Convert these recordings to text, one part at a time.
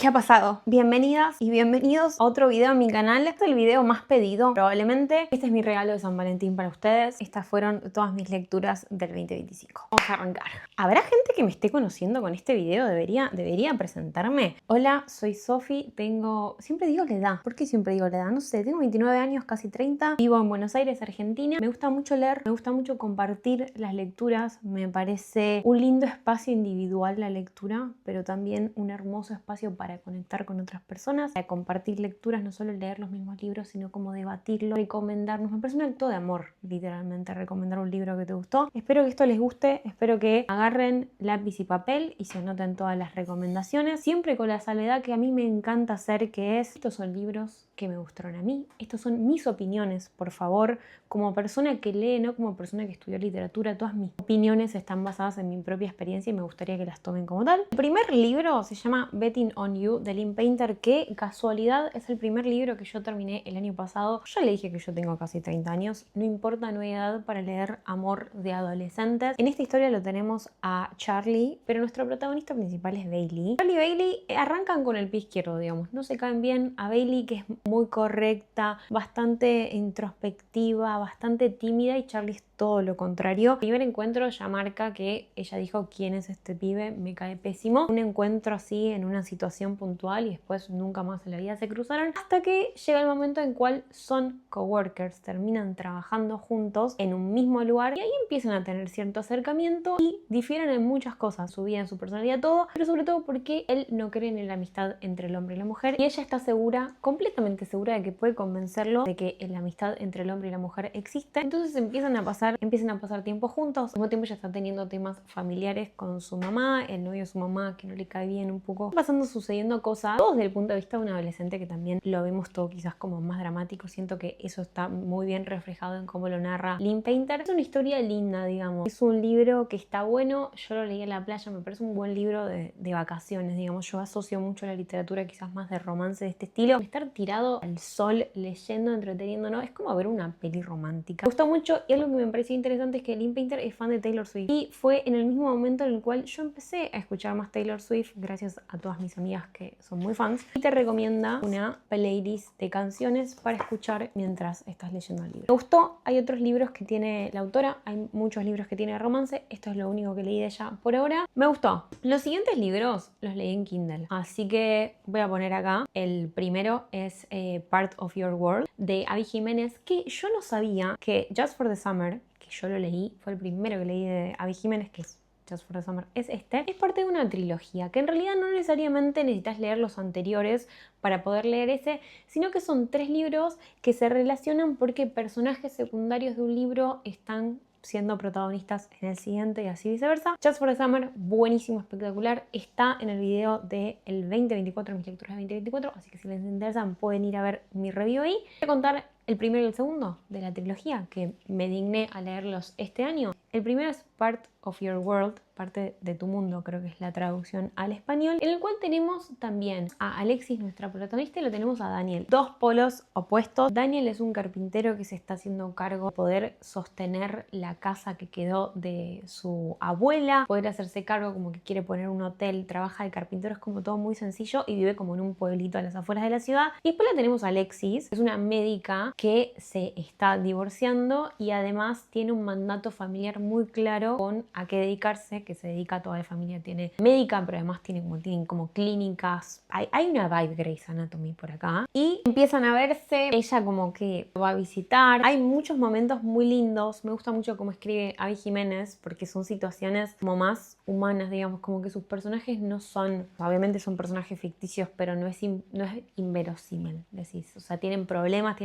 ¿Qué ha pasado? Bienvenidas y bienvenidos a otro video en mi canal. Este es el video más pedido, probablemente. Este es mi regalo de San Valentín para ustedes. Estas fueron todas mis lecturas del 2025. Vamos a arrancar. ¿Habrá gente que me esté conociendo con este video? ¿Debería presentarme? Hola, soy Sofi. Siempre digo la edad. ¿Por qué siempre digo la edad? No sé, tengo 29 años, casi 30. Vivo en Buenos Aires, Argentina. Me gusta mucho leer, me gusta mucho compartir las lecturas. Me parece un lindo espacio individual la lectura, pero también un hermoso espacio para conectar con otras personas, para compartir lecturas, no solo leer los mismos libros, sino como debatirlo, recomendarnos. Me parece un acto de amor, literalmente, recomendar un libro que te gustó. Espero que esto les guste, espero que agarren lápiz y papel y se anoten todas las recomendaciones, siempre con la salvedad que a mí me encanta hacer, que es, estos son libros que me gustaron a mí, estos son mis opiniones, por favor, como persona que lee, no como persona que estudió literatura, todas mis opiniones están basadas en mi propia experiencia y me gustaría que las tomen como tal. El primer libro se llama Betting on You, de Lynn Painter, que casualidad es el primer libro que yo terminé el año pasado. Ya le dije que yo tengo casi 30 años, no importa, no hay edad para leer amor de adolescentes. En esta historia lo tenemos a Charlie, pero nuestro protagonista principal es Bailey. Charlie y Bailey arrancan con el pie izquierdo, digamos, no se caen bien. A Bailey, que es muy correcta, bastante introspectiva, bastante tímida, y Charlie es todo lo contrario. El primer encuentro ya marca que ella dijo: ¿quién es este pibe? Me cae pésimo. Un encuentro así en una situación puntual y después nunca más en la vida se cruzaron, hasta que llega el momento en cual son coworkers, terminan trabajando juntos en un mismo lugar y ahí empiezan a tener cierto acercamiento y difieren en muchas cosas, su vida, en su personalidad, todo, pero sobre todo porque él no cree en la amistad entre el hombre y la mujer y ella está segura, completamente segura, de que puede convencerlo de que la amistad entre el hombre y la mujer existe. Entonces empiezan a pasar tiempo juntos. Al mismo tiempo ella está teniendo temas familiares con su mamá, el novio de su mamá que no le cae bien un poco. Sucediendo cosas, todos desde el punto de vista de un adolescente, que también lo vemos todo quizás como más dramático. Siento que eso está muy bien reflejado en cómo lo narra Lynn Painter. Es una historia linda, digamos. Es un libro que está bueno. Yo lo leí en la playa, me parece un buen libro de vacaciones, digamos. Yo asocio mucho la literatura quizás más de romance de este estilo. Estar tirado al sol, leyendo, entreteniendo, ¿no? Es como ver una peli romántica. Me gustó mucho, y algo que me pareció interesante es que Lynn Painter es fan de Taylor Swift. Y fue en el mismo momento en el cual yo empecé a escuchar más Taylor Swift, gracias a todas mis amigas que son muy fans, y te recomienda una playlist de canciones para escuchar mientras estás leyendo el libro. Me gustó. Hay otros libros que tiene la autora, hay muchos libros que tiene romance, esto es lo único que leí de ella por ahora. Me gustó. Los siguientes libros los leí en Kindle, así que voy a poner acá. El primero es Part of Your World, de Abby Jiménez, que yo no sabía que Just for the Summer, que yo lo leí, fue el primero que leí de Abby Jiménez, que es Just for the Summer, es parte de una trilogía, que en realidad no necesariamente necesitas leer los anteriores para poder leer ese, sino que son 3 libros que se relacionan porque personajes secundarios de un libro están siendo protagonistas en el siguiente y así viceversa. Just for the Summer, buenísimo, espectacular. Está en el video del 2024, mis lecturas de 2024, así que si les interesan pueden ir a ver mi review ahí. Voy a contar el primero y el segundo de la trilogía, que me digné a leerlos este año. El primero es Part of Your World, parte de tu mundo, creo que es la traducción al español, en el cual tenemos también a Alexis, nuestra protagonista, y lo tenemos a Daniel. Dos polos opuestos. Daniel es un carpintero que se está haciendo cargo de poder sostener la casa que quedó de su abuela, poder hacerse cargo, como que quiere poner un hotel, trabaja de carpintero, es como todo muy sencillo y vive como en un pueblito a las afueras de la ciudad. Y después la tenemos a Alexis, que es una médica que se está divorciando y además tiene un mandato familiar muy claro con a qué dedicarse, que se dedica a toda la familia, tiene médica, pero además tienen como clínicas. Hay una vibe Grey's Anatomy por acá. Y empiezan a verse, ella como que va a visitar. Hay muchos momentos muy lindos. Me gusta mucho cómo escribe Abby Jiménez, porque son situaciones como más humanas, digamos, como que sus personajes no son, obviamente son personajes ficticios, pero no es inverosímil, decís. O sea, tienen problemas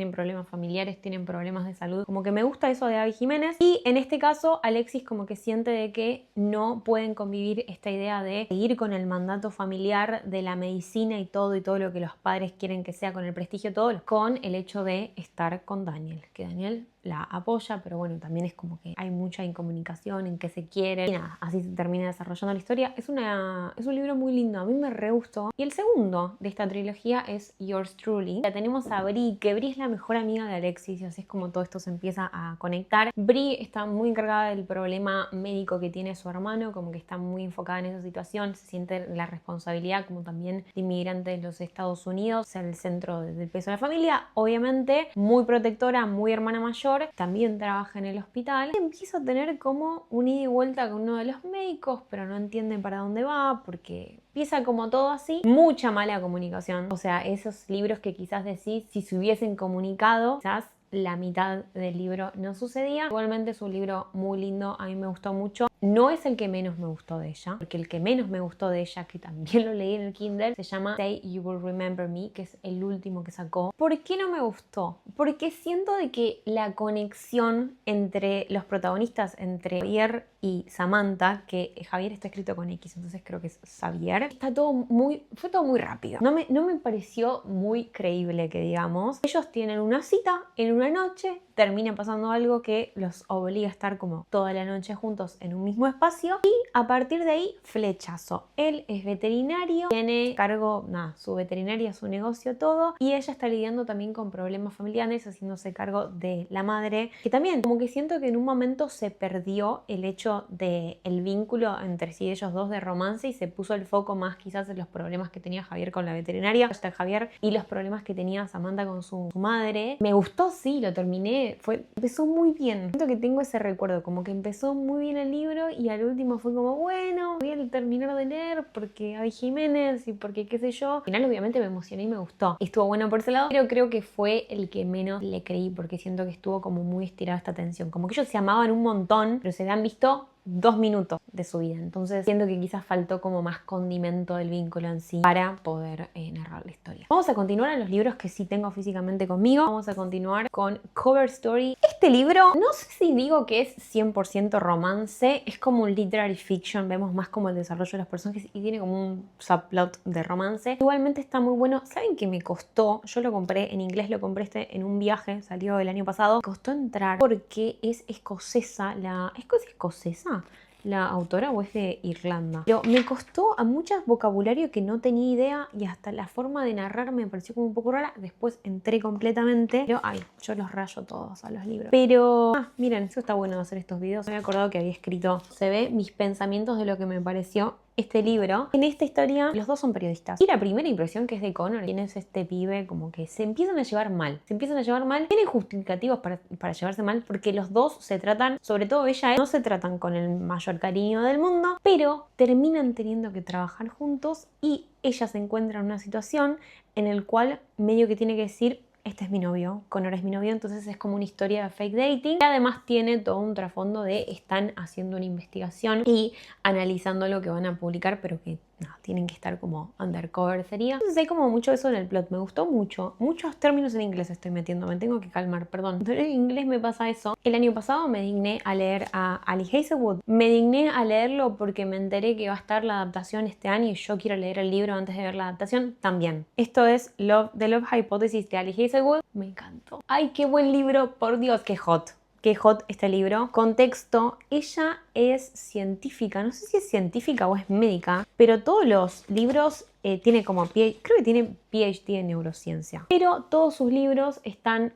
familiares, tienen problemas de salud. Como que me gusta eso de Abby Jiménez. Y en este caso, Alexis como que siente de que no pueden convivir esta idea de seguir con el mandato familiar de la medicina y todo lo que los padres quieren que sea, con el prestigio, todo, con el hecho de estar con Daniel. Que Daniel la apoya, pero bueno, también es como que hay mucha incomunicación en qué se quieren y nada, así se termina desarrollando la historia. Es un libro muy lindo, a mí me re gustó. Y el segundo de esta trilogía es Yours Truly. La tenemos a Bri, que Bri es la mejor amiga de Alexis y así es como todo esto se empieza a conectar. Bri está muy encargada del problema médico que tiene su hermano, como que está muy enfocada en esa situación, se siente la responsabilidad como también de inmigrante de los Estados Unidos, ser el centro del peso de la familia, obviamente muy protectora, muy hermana mayor, también trabaja en el hospital. Empieza a tener como un ida y vuelta con uno de los médicos, pero no entiende para dónde va porque empieza como todo así. Mucha mala comunicación, o sea, esos libros que quizás decís si se hubiesen comunicado, quizás la mitad del libro no sucedía. Igualmente es un libro muy lindo, a mí me gustó mucho. No es el que menos me gustó de ella, porque el que menos me gustó de ella, que también lo leí en el Kindle, se llama Say You Will Remember Me, que es el último que sacó. ¿Por qué no me gustó? Porque siento de que la conexión entre los protagonistas, entre Javier y Samantha, que Javier está escrito con X, entonces creo que es Xavier, fue todo muy rápido. No me pareció muy creíble que digamos. Ellos tienen una cita en una noche, termina pasando algo que los obliga a estar como toda la noche juntos en un mismo espacio y a partir de ahí flechazo. Él es veterinario, tiene cargo, su veterinaria, su negocio, todo, y ella está lidiando también con problemas familiares, haciéndose cargo de la madre, que también como que siento que en un momento se perdió el hecho de el vínculo entre sí ellos dos de romance y se puso el foco más quizás en los problemas que tenía Javier con la veterinaria, hasta Javier, y los problemas que tenía Samantha con su madre. Me gustó, sí, lo terminé, empezó muy bien. Siento que tengo ese recuerdo, como que empezó muy bien el libro y al último fue como, bueno, voy a terminar de leer porque hay Jiménez y porque qué sé yo. Al final obviamente me emocioné y me gustó. Estuvo bueno por ese lado, pero creo que fue el que menos le creí porque siento que estuvo como muy estirada esta tensión. Como que ellos se amaban un montón, pero se habían visto 2 minutos de su vida. Entonces siento que quizás faltó como más condimento del vínculo en sí para poder narrar la historia. Vamos a continuar en los libros que sí tengo físicamente conmigo. Vamos a continuar con Cover Story. Este libro, no sé si digo que es 100% romance, es como un literary fiction, vemos más como el desarrollo de los personajes y tiene como un subplot de romance. Igualmente está muy bueno. ¿Saben qué me costó? Yo lo compré en inglés, lo compré en un viaje, salió el año pasado. Me costó entrar porque es escocesa, ¿es escocesa? La autora o es de Irlanda. Pero me costó a muchas vocabulario que no tenía idea y hasta la forma de narrar me pareció como un poco rara. Después entré completamente. Pero, yo los rayo todos a los libros. Pero, miren, eso está bueno de hacer estos videos. Me había acordado que había escrito, se ve mis pensamientos de lo que me pareció este libro. En esta historia, los dos son periodistas. Y la primera impresión que es de Connor, quién es este pibe, como que se empiezan a llevar mal. Tienen justificativos para llevarse mal porque los dos se tratan, sobre todo ella, no se tratan con el mayor cariño del mundo, pero terminan teniendo que trabajar juntos y ella se encuentra en una situación en la cual medio que tiene que decir, este es mi novio, Connor es mi novio, entonces es como una historia de fake dating. Y además tiene todo un trasfondo de están haciendo una investigación y analizando lo que van a publicar, pero que tienen que estar como undercover sería. Entonces hay como mucho eso en el plot, me gustó mucho. Muchos términos en inglés estoy metiendo, me tengo que calmar, perdón. Pero en inglés me pasa eso. El año pasado me digné a leer a Ali Hazelwood. Me digné a leerlo porque me enteré que va a estar la adaptación este año y yo quiero leer el libro antes de ver la adaptación también. Esto es The Love Hypothesis de Ali Hazelwood. Me encantó. ¡Ay, qué buen libro! Por Dios, qué hot. Qué hot este libro. Contexto, ella es científica, no sé si es científica o es médica, pero todos los libros tiene como creo que tiene PhD en neurociencia. Pero todos sus libros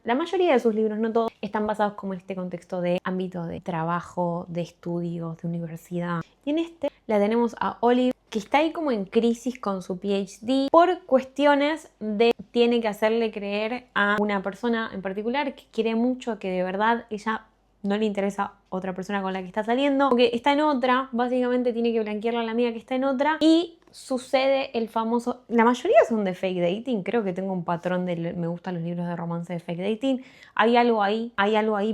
la mayoría de sus libros, no todos, están basados como en este contexto de ámbito de trabajo, de estudios, de universidad. Y en este la tenemos a Olive, que está ahí como en crisis con su PhD por cuestiones de tiene que hacerle creer a una persona en particular que quiere mucho, que de verdad ella no le interesa otra persona con la que está saliendo, porque está en otra, básicamente tiene que blanquearle a la amiga que está en otra y sucede el famoso, la mayoría son de fake dating, creo que tengo un patrón de me gustan los libros de romance de fake dating, hay algo ahí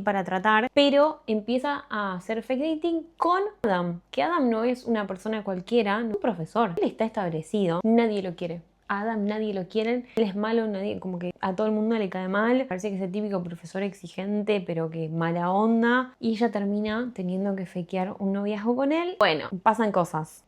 para tratar, pero empieza a hacer fake dating con Adam, que Adam no es una persona cualquiera, no es un profesor, él está establecido, nadie lo quiere. A Adam nadie lo quiere, él es malo, nadie, como que a todo el mundo le cae mal. Parece que es el típico profesor exigente, pero que mala onda. Y ella termina teniendo que fakear un noviazgo con él. Bueno, pasan cosas.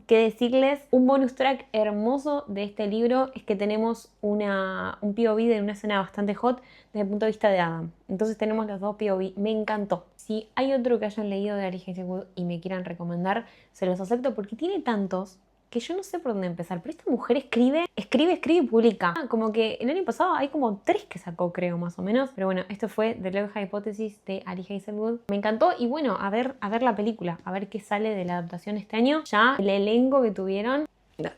¿Qué decirles? Un bonus track hermoso de este libro es que tenemos un POV de una escena bastante hot desde el punto de vista de Adam. Entonces tenemos los dos POV. Me encantó. Si hay otro que hayan leído de Ari Hazelwood y me quieran recomendar, se los acepto porque tiene tantos que yo no sé por dónde empezar. Pero esta mujer escribe y publica. Como que el año pasado hay como 3 que sacó, creo, más o menos. Pero bueno, esto fue The Love Hypothesis de Ari Hazelwood. Me encantó y bueno, a ver la película, a ver qué sale de la adaptación este año. Ya el elenco que tuvieron,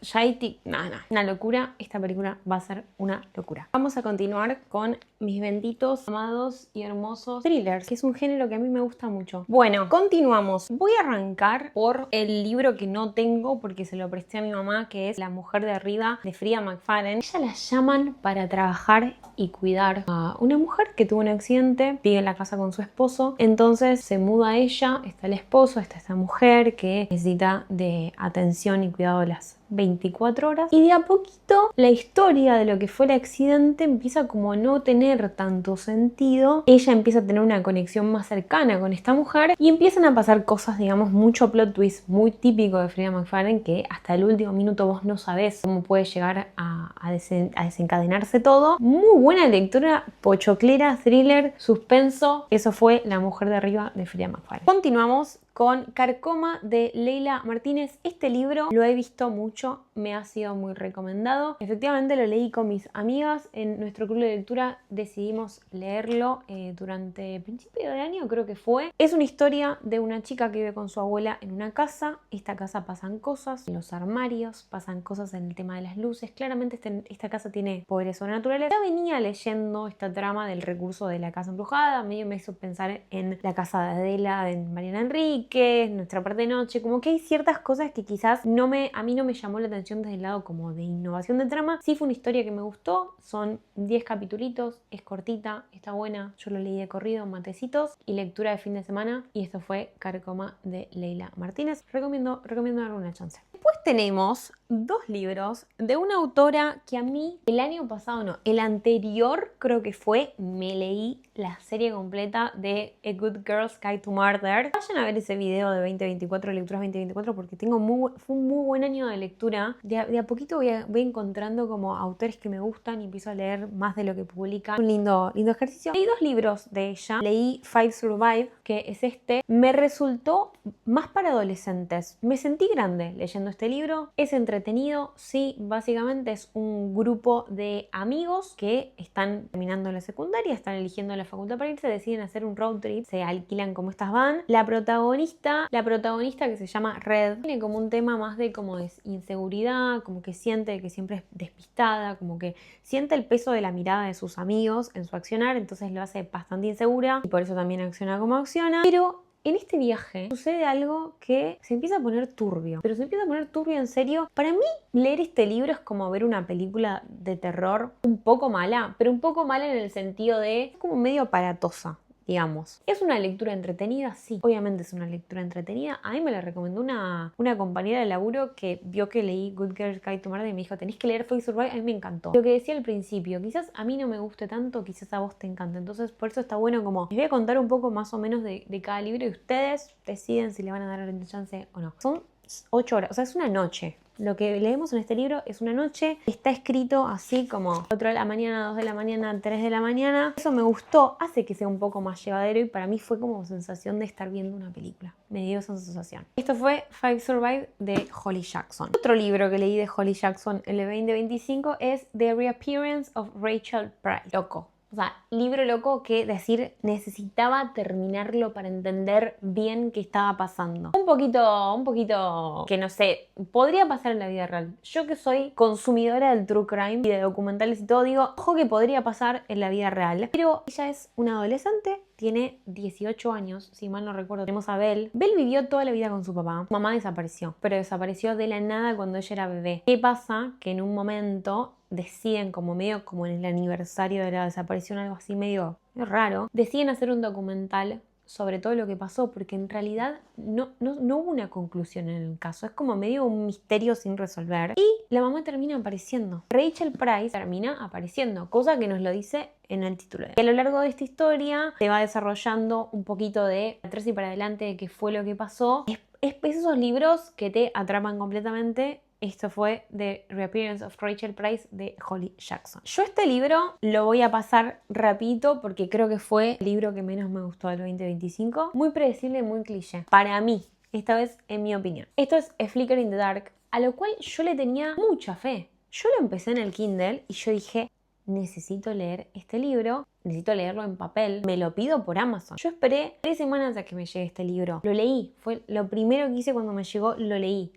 ya hay una locura. Esta película va a ser una locura. Vamos a continuar con mis benditos, amados y hermosos thrillers, que es un género que a mí me gusta mucho. Bueno, continuamos. Voy a arrancar por el libro que no tengo porque se lo presté a mi mamá, que es La mujer de arriba de Freida McFadden. Ella la llaman para trabajar y cuidar a una mujer que tuvo un accidente, vive en la casa con su esposo, entonces se muda ella, está el esposo, está esta mujer que necesita de atención y cuidado de las 24 horas, y de a poquito la historia de lo que fue el accidente empieza como a no tener tanto sentido. Ella empieza a tener una conexión más cercana con esta mujer y empiezan a pasar cosas, digamos, mucho plot twist muy típico de Freida McFadden, que hasta el último minuto vos no sabés cómo puede llegar a desencadenarse todo. Muy buena lectura, pochoclera, thriller, suspenso. Eso fue La mujer de arriba de Freida McFadden. Continuamos con Carcoma de Leila Martínez. Este libro lo he visto mucho, me ha sido muy recomendado. Efectivamente lo leí con mis amigas. En nuestro club de lectura decidimos leerlo durante principio de año, creo que fue. Es una historia de una chica que vive con su abuela en una casa. Esta casa pasan cosas en los armarios, pasan cosas en el tema de las luces. Claramente esta casa tiene poderes sobrenaturales. Ya venía leyendo esta trama del recurso de la casa embrujada. Medio me hizo pensar en la casa de Adela, de Mariana Enríquez, Nuestra parte de noche. Como que hay ciertas cosas que quizás a mí no me llamó la atención desde el lado como de innovación de trama. Sí fue una historia que me gustó. Son 10 capitulitos, es cortita, está buena. Yo lo leí de corrido, matecitos y lectura de fin de semana. Y esto fue Carcoma de Leila Martínez. Recomiendo darle una chance. Después tenemos 2 libros de una autora que a mí el año pasado, no, el anterior creo que fue, me leí la serie completa de A Good Girl's Guide to Murder. Vayan a ver ese video de 2024, lecturas 2024, porque fue un muy buen año de lectura. De a poquito voy encontrando como autores que me gustan y empiezo a leer más de lo que publica. Un lindo ejercicio. Leí 2 libros de ella. Leí Five Survive, que es este. Me resultó más para adolescentes. Me sentí grande leyendo este libro. Es entretenido, sí, básicamente es un grupo de amigos que están terminando la secundaria, están eligiendo la facultad para irse, deciden hacer un road trip, se alquilan como estas van. La protagonista que se llama Red, tiene como un tema más de como de inseguridad, como que siente que siempre es despistada, como que siente el peso de la mirada de sus amigos en su accionar, entonces lo hace bastante insegura y por eso también acciona como acciona. Pero en este viaje sucede algo que se empieza a poner turbio, pero se empieza a poner turbio en serio. Para mí, leer este libro es como ver una película de terror un poco mala, pero un poco mala en el sentido de es como medio aparatosa, digamos. ¿Es una lectura entretenida? Sí, obviamente es una lectura entretenida. A mí me la recomendó una compañera de laburo que vio que leí Good Girl Guide to Murder y me dijo, tenés que leer Five Survive. A mí me encantó. Lo que decía al principio, quizás a mí no me guste tanto, quizás a vos te encanta. Entonces por eso está bueno como, les voy a contar un poco más o menos de cada libro y ustedes deciden si le van a dar una chance o no. Son 8 horas, o sea, es una noche. Lo que leemos en este libro es una noche. Está escrito así como 4 de la mañana, 2 de la mañana, 3 de la mañana. Eso me gustó, hace que sea un poco más llevadero y para mí fue como sensación de estar viendo una película. Me dio esa sensación. Esto fue Five Survive de Holly Jackson. Otro libro que leí de Holly Jackson en el 2025 es The Reappearance of Rachel Price. Loco. O sea, libro loco que decir necesitaba terminarlo para entender bien qué estaba pasando. Un poquito que no sé, podría pasar en la vida real. Yo que soy consumidora del true crime y de documentales y todo, digo, ojo que podría pasar en la vida real. Pero ella es una adolescente, tiene 18 años, si mal no recuerdo. Tenemos a Belle. Belle vivió toda la vida con su papá. Su mamá desapareció, pero desapareció de la nada cuando ella era bebé. ¿Qué pasa? Que en un momento deciden, como medio como en el aniversario de la desaparición, algo así medio raro, deciden hacer un documental sobre todo lo que pasó, porque en realidad no hubo una conclusión en el caso. Es como medio un misterio sin resolver. Y la mamá termina apareciendo. Rachel Price termina apareciendo, cosa que nos lo dice en el título. Y a lo largo de esta historia se va desarrollando un poquito de atrás y para adelante de qué fue lo que pasó. Es esos libros que te atrapan completamente. Esto fue The Reappearance of Rachel Price de Holly Jackson. Yo este libro lo voy a pasar rapidito porque creo que fue el libro que menos me gustó del 2025. Muy predecible, muy cliché. Para mí, esta vez en mi opinión. Esto es A Flicker in the Dark, a lo cual yo le tenía mucha fe. Yo lo empecé en el Kindle y yo dije, necesito leer este libro, necesito leerlo en papel, me lo pido por Amazon. Yo esperé 3 semanas a que me llegue este libro. Lo leí, fue lo primero que hice cuando me llegó, lo leí.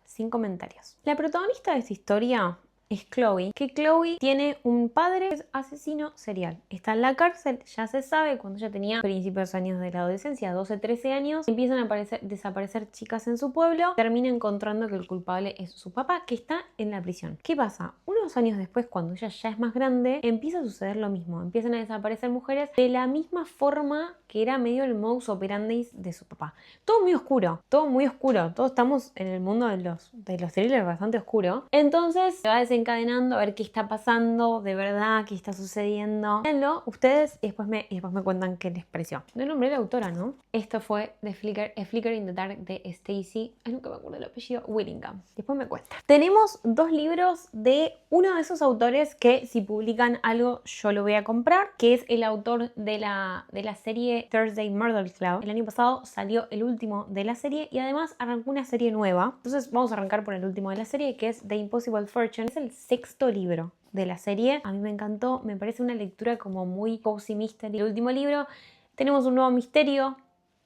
Sin comentarios. La protagonista de esta historia es Chloe, que Chloe tiene un padre que es asesino serial. Está en la cárcel, ya se sabe, cuando ella tenía principios años de la adolescencia, 12, 13 años, empiezan a desaparecer chicas en su pueblo, termina encontrando que el culpable es su papá, que está en la prisión. ¿Qué pasa? Unos años después, cuando ella ya es más grande, empieza a suceder lo mismo. Empiezan a desaparecer mujeres de la misma forma que era medio el modus operandi de su papá. Todo muy oscuro, todo muy oscuro. Todos estamos en el mundo de los thrillers bastante oscuro. Entonces se va desencadenando a ver qué está pasando, de verdad, qué está sucediendo. Véanlo ustedes y después me cuentan qué les pareció. No nombré la autora, ¿no? Esto fue A Flicker in the Dark de Stacy, nunca me acuerdo el apellido, Willingham. Después me cuenta. Tenemos 2 libros de uno de esos autores que si publican algo yo lo voy a comprar, que es el autor de la serie Thursday Murder Club. El año pasado salió el último de la serie y además arrancó una serie nueva. Entonces vamos a arrancar por el último de la serie, que es The Impossible Fortune. Es el 6º libro de la serie. A mí me encantó, me parece una lectura como muy cozy mystery. El último libro, tenemos un nuevo misterio,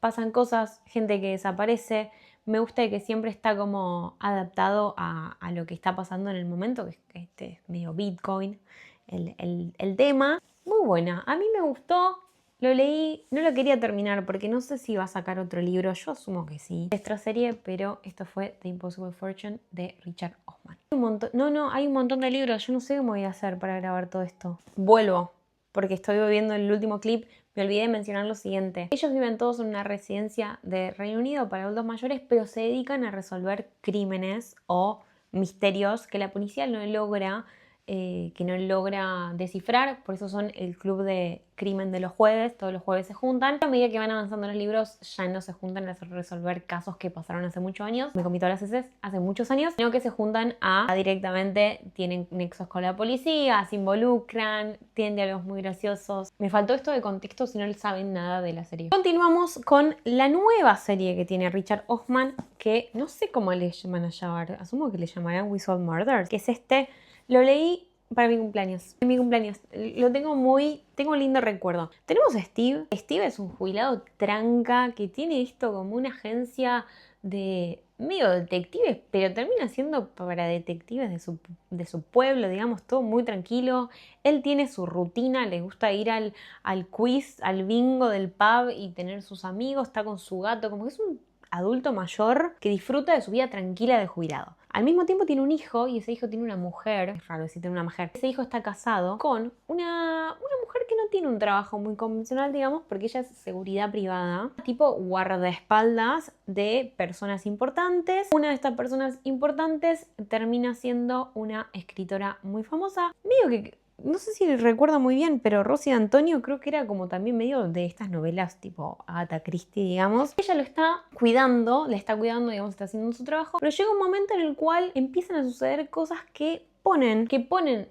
pasan cosas, gente que desaparece. Me gusta que siempre está como adaptado a lo que está pasando en el momento, que es medio Bitcoin el tema. Muy buena, a mí me gustó. Lo leí, no lo quería terminar porque no sé si va a sacar otro libro, yo asumo que sí. Extra serie, pero esto fue The Impossible Fortune de Richard Osman. Hay un montón de libros, yo no sé cómo voy a hacer para grabar todo esto. Vuelvo, porque estoy viendo el último clip, me olvidé de mencionar lo siguiente. Ellos viven todos en una residencia de Reino Unido para adultos mayores, pero se dedican a resolver crímenes o misterios que la policía no logra descifrar. Por eso son el club de crimen de los jueves. Todos los jueves se juntan. A medida que van avanzando los libros ya no se juntan a resolver casos que pasaron hace muchos años, me comí todas las heces, hace muchos años, sino que se juntan a directamente, tienen nexos con la policía, se involucran, tienen diálogos muy graciosos. Me faltó esto de contexto si no saben nada de la serie. Continuamos con la nueva serie que tiene Richard Osman, que no sé cómo le van a llamar, asumo que le llamarán We Solved Murders, que es lo leí para mi cumpleaños. En mi cumpleaños. Tengo un lindo recuerdo. Tenemos a Steve. Steve es un jubilado tranca que tiene esto como una agencia de medio detectives, pero termina siendo para detectives de su pueblo, digamos, todo muy tranquilo. Él tiene su rutina, le gusta ir al quiz, al bingo del pub y tener sus amigos, está con su gato, como que es un adulto mayor que disfruta de su vida tranquila de jubilado. Al mismo tiempo tiene un hijo y ese hijo tiene una mujer. Es raro decir tiene una mujer. Ese hijo está casado con una mujer que no tiene un trabajo muy convencional, digamos, porque ella es seguridad privada, tipo guardaespaldas de personas importantes. Una de estas personas importantes termina siendo una escritora muy famosa. Medio que no sé si recuerdo muy bien, pero Rosy Antonio creo que era como también medio de estas novelas tipo Agatha Christie, digamos. Ella lo está cuidando, digamos, está haciendo su trabajo, pero llega un momento en el cual empiezan a suceder cosas que ponen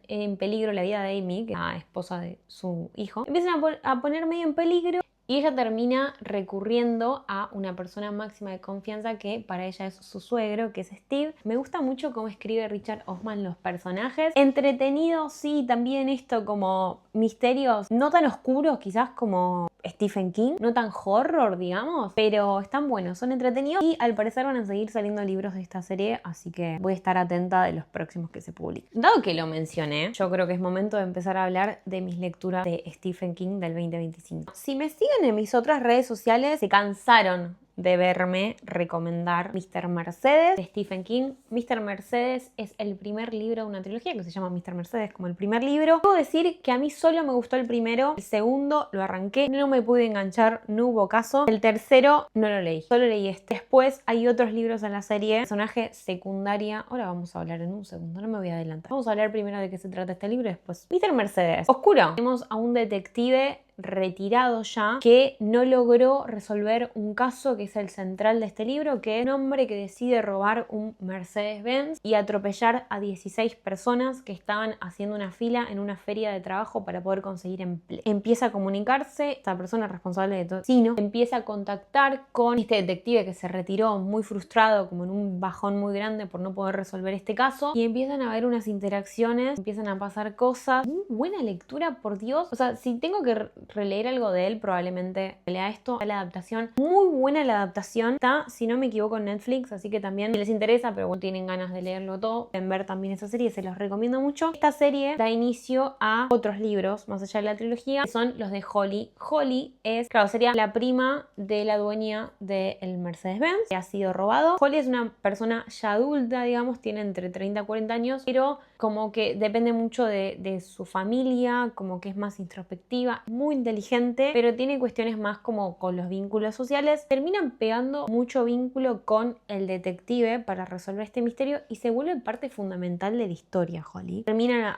en peligro la vida de Amy, que es la esposa de su hijo. Empiezan a poner medio en peligro. Y ella termina recurriendo a una persona máxima de confianza que para ella es su suegro, que es Steve. Me gusta mucho cómo escribe Richard Osman los personajes. Entretenido, sí, también esto como misterios no tan oscuros quizás como Stephen King, no tan horror, digamos, pero están buenos, son entretenidos y al parecer van a seguir saliendo libros de esta serie, así que voy a estar atenta de los próximos que se publiquen. Dado que lo mencioné, yo creo que es momento de empezar a hablar de mis lecturas de Stephen King del 2025. Si me siguen en mis otras redes sociales, se cansaron verme recomendar Mr. Mercedes de Stephen King. Mr. Mercedes es el primer libro de una trilogía que se llama Mr. Mercedes como el primer libro. Puedo decir que a mí solo me gustó el primero, el segundo lo arranqué, no me pude enganchar, no hubo caso. El tercero no lo leí, solo leí este. Después hay otros libros en la serie, personaje secundaria. Ahora vamos a hablar en un segundo, no me voy a adelantar. Vamos a hablar primero de qué se trata este libro y después. Mr. Mercedes, oscuro. Tenemos a un detective retirado ya, que no logró resolver un caso que es el central de este libro, que es un hombre que decide robar un Mercedes-Benz y atropellar a 16 personas que estaban haciendo una fila en una feria de trabajo para poder conseguir empleo. Empieza a comunicarse, esta persona responsable de todo el sino, empieza a contactar con este detective que se retiró muy frustrado, como en un bajón muy grande por no poder resolver este caso, y empiezan a haber unas interacciones, empiezan a pasar cosas. Muy buena lectura, por Dios. O sea, si tengo que releer algo de él, probablemente lea esto. La adaptación, muy buena la adaptación. Está, si no me equivoco, en Netflix, así que también si les interesa, pero bueno, tienen ganas de leerlo todo, pueden ver también esa serie, se los recomiendo mucho. Esta serie da inicio a otros libros, más allá de la trilogía, que son los de Holly. Holly es, claro, sería la prima de la dueña del Mercedes-Benz, que ha sido robado. Holly es una persona ya adulta, digamos, tiene entre 30 y 40 años, pero como que depende mucho de su familia, como que es más introspectiva, muy inteligente, pero tiene cuestiones más como con los vínculos sociales. Terminan pegando mucho vínculo con el detective para resolver este misterio y se vuelve parte fundamental de la historia, Holly. Terminan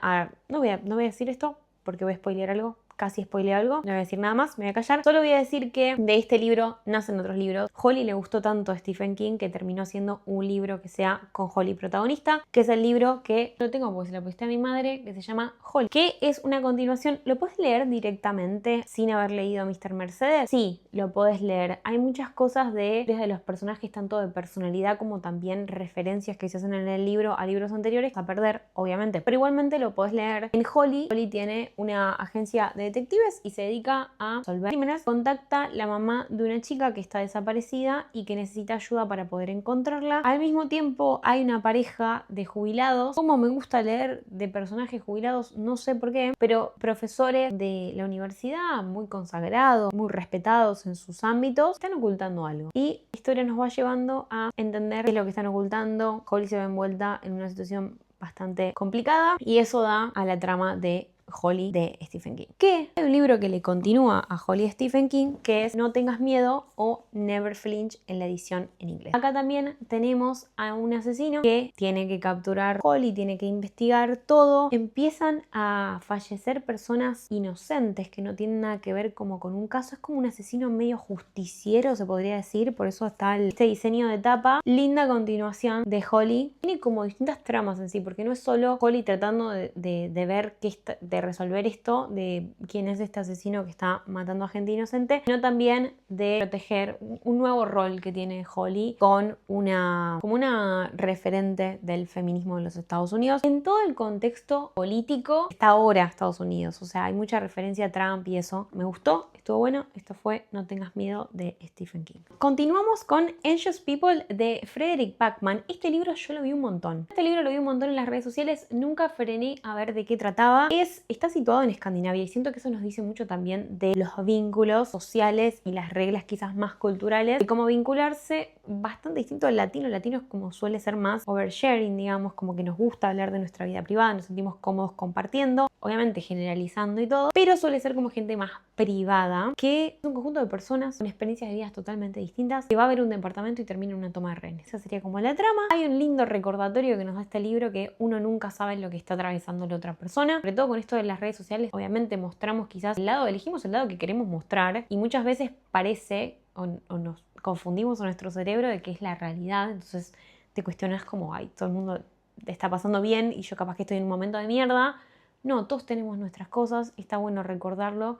no voy a decir esto porque voy a spoilear algo. Casi spoileé algo, no voy a decir nada más, me voy a callar. Solo voy a decir que de este libro nacen otros libros. Holly le gustó tanto a Stephen King que terminó haciendo un libro que sea con Holly protagonista, que es el libro que lo tengo porque se lo pusiste a mi madre, que se llama Holly, que es una continuación. ¿Lo puedes leer directamente sin haber leído Mr. Mercedes? Sí, lo puedes leer. Hay muchas cosas desde los personajes, tanto de personalidad como también referencias que se hacen en el libro a libros anteriores, a perder, obviamente. Pero igualmente lo puedes leer. En Holly, Holly tiene una agencia de detectives y se dedica a resolver crímenes. Contacta la mamá de una chica que está desaparecida y que necesita ayuda para poder encontrarla. Al mismo tiempo hay una pareja de jubilados. Como me gusta leer de personajes jubilados, no sé por qué, pero profesores de la universidad muy consagrados, muy respetados en sus ámbitos, están ocultando algo. Y la historia nos va llevando a entender qué es lo que están ocultando. Holly se ve envuelta en una situación bastante complicada y eso da a la trama de Holly de Stephen King. Que hay un libro que le continúa a Holly de Stephen King, que es No tengas miedo o Never Flinch en la edición en inglés. Acá también tenemos a un asesino que tiene que capturar a Holly, tiene que investigar todo. Empiezan a fallecer personas inocentes que no tienen nada que ver como con un caso. Es como un asesino medio justiciero, se podría decir. Por eso está este diseño de tapa. Linda continuación de Holly. Tiene como distintas tramas en sí, porque no es solo Holly tratando de ver qué está, de resolver esto, de quién es este asesino que está matando a gente inocente, sino también de proteger un nuevo rol que tiene Holly con como una referente del feminismo en los Estados Unidos en todo el contexto político que está ahora Estados Unidos. O sea, hay mucha referencia a Trump y eso. Me gustó, estuvo bueno. Esto fue No tengas miedo de Stephen King. Continuamos con Anxious People de Frederick Backman. Este libro yo lo vi un montón. Este libro lo vi un montón en las redes sociales. Nunca frené a ver de qué trataba. Está situado en Escandinavia y siento que eso nos dice mucho también de los vínculos sociales y las reglas quizás más culturales, de cómo vincularse, bastante distinto al latino. El latino es como suele ser más oversharing, digamos, como que nos gusta hablar de nuestra vida privada, nos sentimos cómodos compartiendo, obviamente generalizando y todo, pero suele ser como gente más privada, que es un conjunto de personas con experiencias de vidas totalmente distintas, que va a ver un departamento y termina en una toma de rehenes. Esa sería como la trama. Hay un lindo recordatorio que nos da este libro, que uno nunca sabe lo que está atravesando la otra persona, sobre todo con esto de las redes sociales. Obviamente mostramos quizás elegimos el lado que queremos mostrar y muchas veces parece o nos confundimos en nuestro cerebro de que es la realidad. Entonces te cuestionas como, ay, todo el mundo está pasando bien y yo capaz que estoy en un momento de mierda. No, todos tenemos nuestras cosas, está bueno recordarlo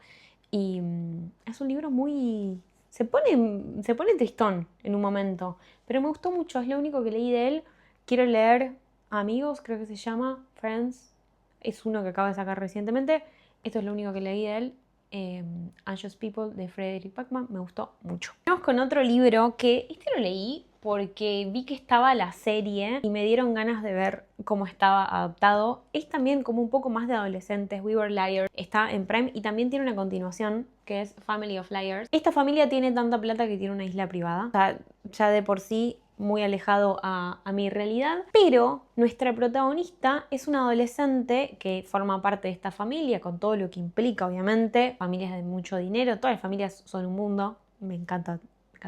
y es un libro muy... Se pone tristón en un momento, pero me gustó mucho, es lo único que leí de él. Quiero leer Amigos, creo que se llama, Friends, es uno que acaba de sacar recientemente. Esto es lo único que leí de él. Anxious People de Frederick Backman, me gustó mucho. Vamos con otro libro que lo leí porque vi que estaba la serie y me dieron ganas de ver cómo estaba adaptado. Es también como un poco más de adolescentes. We Were Liars está en Prime y también tiene una continuación que es Family of Liars. Esta familia tiene tanta plata que tiene una isla privada. O sea, ya de por sí muy alejado a mi realidad, pero nuestra protagonista es una adolescente que forma parte de esta familia con todo lo que implica, obviamente, familias de mucho dinero, todas las familias son un mundo, me encanta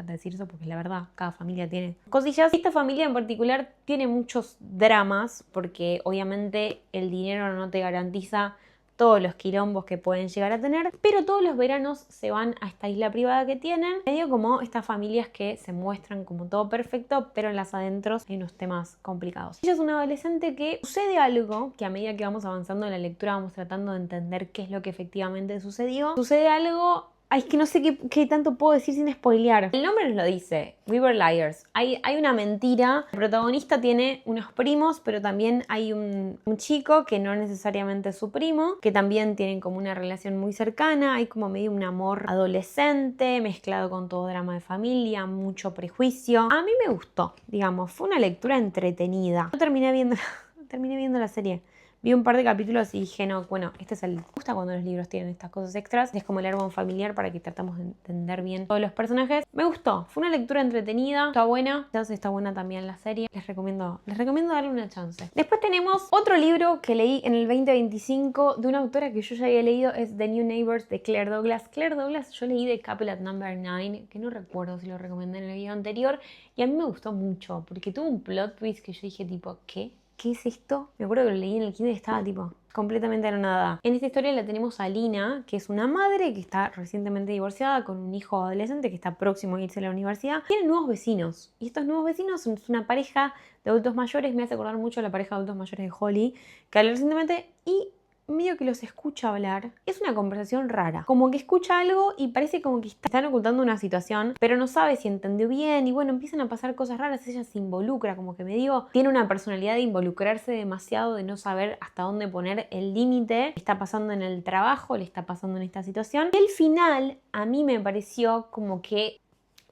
decir eso porque la verdad, cada familia tiene cosillas. Esta familia en particular tiene muchos dramas porque obviamente el dinero no te garantiza todos los quilombos que pueden llegar a tener, pero todos los veranos se van a esta isla privada que tienen, medio como estas familias que se muestran como todo perfecto, pero en las adentros hay unos temas complicados. Ella es una adolescente que sucede algo, que a medida que vamos avanzando en la lectura vamos tratando de entender qué es lo que efectivamente sucedió. Sucede algo. Ay, es que no sé qué tanto puedo decir sin spoilear. El nombre nos lo dice, We Were Liars. Hay una mentira. El protagonista tiene unos primos, pero también hay un chico que no necesariamente es su primo, que también tienen como una relación muy cercana. Hay como medio un amor adolescente, mezclado con todo drama de familia, mucho prejuicio. A mí me gustó, digamos, fue una lectura entretenida. Yo terminé viendo la serie. Vi un par de capítulos y dije, no, bueno, me gusta cuando los libros tienen estas cosas extras. Es como el árbol familiar para que tratamos de entender bien todos los personajes. Me gustó, fue una lectura entretenida, está buena. Quizás está buena también la serie. Les recomiendo darle una chance. Después tenemos otro libro que leí en el 2025 de una autora que yo ya había leído, es The New Neighbors de Claire Douglas. Claire Douglas yo leí The Couple at Number 9, que no recuerdo si lo recomendé en el video anterior, y a mí me gustó mucho, porque tuvo un plot twist que yo dije tipo, ¿qué? ¿Qué es esto? Me acuerdo que lo leí en el kinder y estaba tipo completamente anonadada. En esta historia la tenemos a Lina, que es una madre que está recientemente divorciada con un hijo adolescente que está próximo a irse a la universidad. Tiene nuevos vecinos y estos nuevos vecinos son una pareja de adultos mayores. Me hace acordar mucho a la pareja de adultos mayores de Holly, que hablé recientemente, y medio que los escucha hablar. Es una conversación rara, como que escucha algo y parece como que están ocultando una situación, pero no sabe si entendió bien y bueno, empiezan a pasar cosas raras. Ella se involucra, como que me digo, tiene una personalidad de involucrarse demasiado, de no saber hasta dónde poner el límite. Le está pasando en el trabajo, le está pasando en esta situación. Y el final a mí me pareció como que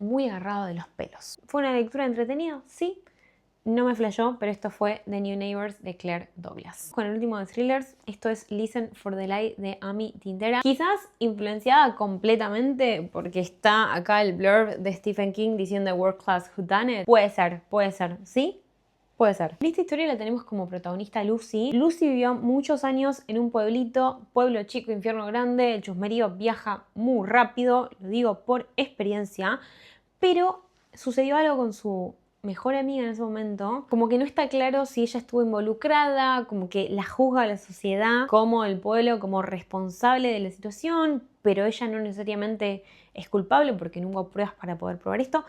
muy agarrado de los pelos. ¿Fue una lectura entretenida? Sí. No me flashó, pero esto fue The New Neighbors de Claire Douglas. Con el último de thrillers, esto es Listen for the Light de Amy Tintera. Quizás influenciada completamente porque está acá el blurb de Stephen King diciendo World Class Whodunit. Puede ser, ¿sí? Puede ser. En esta historia la tenemos como protagonista Lucy. Lucy vivió muchos años en un pueblo chico, infierno grande. El chusmerío viaja muy rápido, lo digo por experiencia, pero sucedió algo con su mejor amiga en ese momento, como que no está claro si ella estuvo involucrada, como que la juzga a la sociedad como el pueblo como responsable de la situación, pero ella no necesariamente es culpable porque no hubo pruebas para poder probar esto.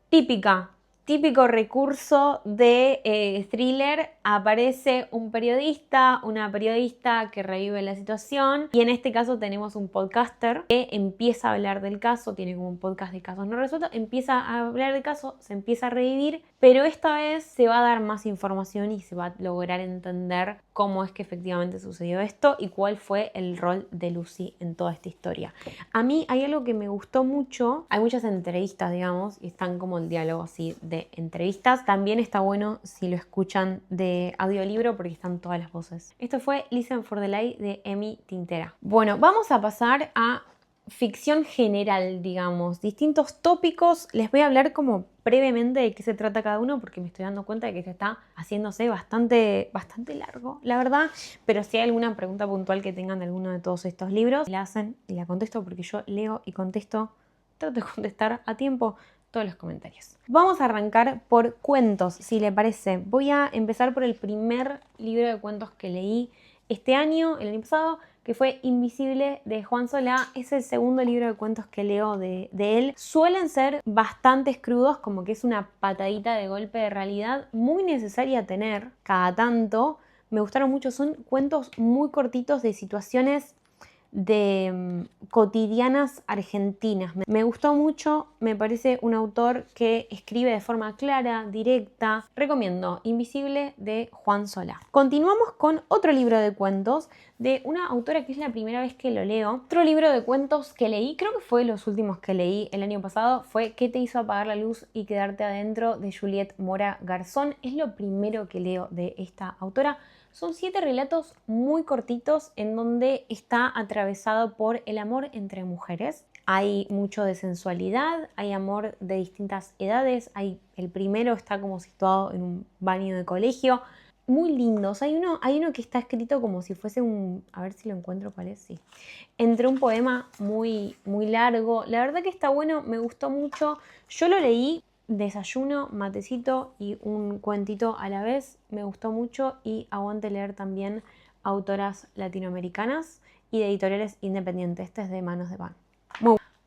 Típico recurso de thriller, aparece una periodista que revive la situación, y en este caso tenemos un podcaster que empieza a hablar del caso, tiene como un podcast de casos no resueltos, empieza a hablar del caso, se empieza a revivir, pero esta vez se va a dar más información y se va a lograr entender cómo es que efectivamente sucedió esto y cuál fue el rol de Lucy en toda esta historia. A mí hay algo que me gustó mucho, hay muchas entrevistas, digamos, y están como el diálogo así de entrevistas. También está bueno si lo escuchan de audiolibro porque están todas las voces. Esto fue Listen for the Light de Amy Tintera. Bueno, vamos a pasar a ficción general, digamos, distintos tópicos. Les voy a hablar como brevemente de qué se trata cada uno porque me estoy dando cuenta de que se está haciéndose bastante largo, la verdad. Pero si hay alguna pregunta puntual que tengan de alguno de todos estos libros, la hacen y la contesto porque yo leo y contesto, trato de contestar a tiempo todos los comentarios. Vamos a arrancar por cuentos, si le parece. Voy a empezar por el primer libro de cuentos que leí este año, el año pasado, que fue Invisible de Juan Solá. Es el segundo libro de cuentos que leo de él. Suelen ser bastante crudos, como que es una patadita de golpe de realidad muy necesaria tener cada tanto. Me gustaron mucho, son cuentos muy cortitos de situaciones cotidianas argentinas. Me gustó mucho, me parece un autor que escribe de forma clara, directa. Recomiendo Invisible de Juan Solá. Continuamos con otro libro de cuentos de una autora que es la primera vez que lo leo. Otro libro de cuentos que leí, creo que fue los últimos que leí el año pasado, fue ¿Qué te hizo apagar la luz y quedarte adentro? De Juliette Mora Garzón. Es lo primero que leo de esta autora. Son 7 relatos muy cortitos en donde está atravesado por el amor entre mujeres. Hay mucho de sensualidad, hay amor de distintas edades. El primero está como situado en un baño de colegio. Muy lindos. Hay uno que está escrito como si fuese a ver si lo encuentro cuál es, sí. Entre un poema muy, muy largo. La verdad que está bueno, me gustó mucho. Yo lo leí, desayuno, matecito y un cuentito a la vez. Me gustó mucho y aguante leer también autoras latinoamericanas y de editoriales independientes. Este es de Manos de Pan.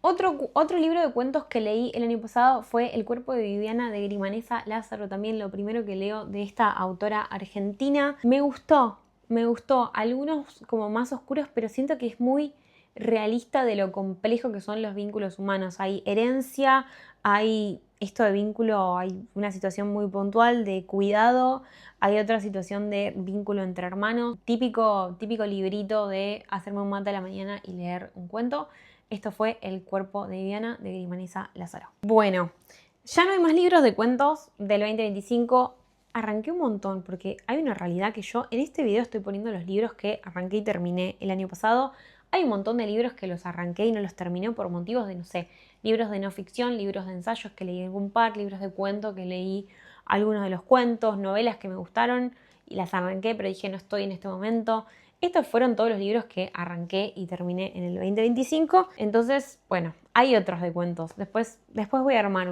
Otro libro de cuentos que leí el año pasado fue El cuerpo de Viviana de Grimanesa Lázaro, también lo primero que leo de esta autora argentina. Me gustó, algunos como más oscuros, pero siento que es muy realista de lo complejo que son los vínculos humanos. Hay herencia, hay esto de vínculo, hay una situación muy puntual de cuidado, hay otra situación de vínculo entre hermanos, típico librito de hacerme un mate a la mañana y leer un cuento. Esto fue El cuerpo de Viviana de Grimanesa Lázaro. Bueno, ya no hay más libros de cuentos del 2025. Arranqué un montón porque hay una realidad que yo en este video estoy poniendo los libros que arranqué y terminé el año pasado. Hay un montón de libros que los arranqué y no los terminé por motivos de, no sé, libros de no ficción, libros de ensayos que leí algún par, libros de cuento que leí algunos de los cuentos, novelas que me gustaron y las arranqué, pero dije no estoy en este momento. Estos fueron todos los libros que arranqué y terminé en el 2025. Entonces, bueno, hay otros de cuentos. Después voy a armar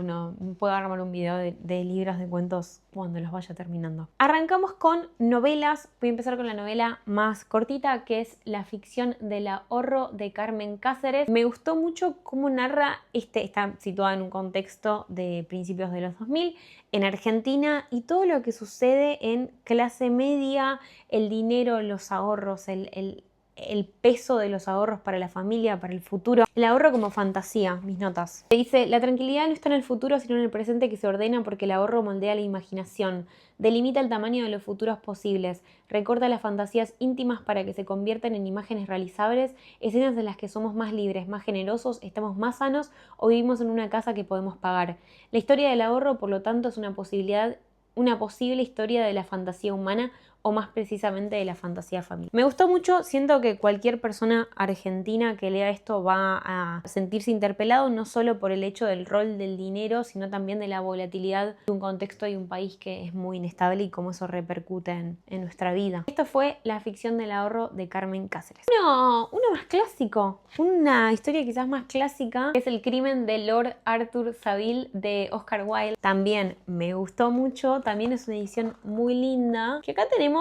puedo armar un video de libros de cuentos cuando los vaya terminando. Arrancamos con novelas. Voy a empezar con la novela más cortita, que es La ficción del ahorro de Carmen Cáceres. Me gustó mucho cómo narra, está situada en un contexto de principios de los 2000 en Argentina y todo lo que sucede en clase media, el dinero, los ahorros, el peso de los ahorros para la familia, para el futuro. El ahorro como fantasía, mis notas. Dice, la tranquilidad no está en el futuro, sino en el presente que se ordena porque el ahorro moldea la imaginación, delimita el tamaño de los futuros posibles, recorta las fantasías íntimas para que se conviertan en imágenes realizables, escenas en las que somos más libres, más generosos, estamos más sanos o vivimos en una casa que podemos pagar. La historia del ahorro, por lo tanto, es una posible historia de la fantasía humana o más precisamente de la fantasía familiar. Me gustó mucho, siento que cualquier persona argentina que lea esto va a sentirse interpelado, no solo por el hecho del rol del dinero, sino también de la volatilidad de un contexto y un país que es muy inestable y cómo eso repercute en nuestra vida. Esto fue La ficción del ahorro de Carmen Cáceres. Uno más clásico, una historia quizás más clásica, es El crimen de Lord Arthur Savile de Oscar Wilde. También me gustó mucho, también es una edición muy linda, que acá tenemos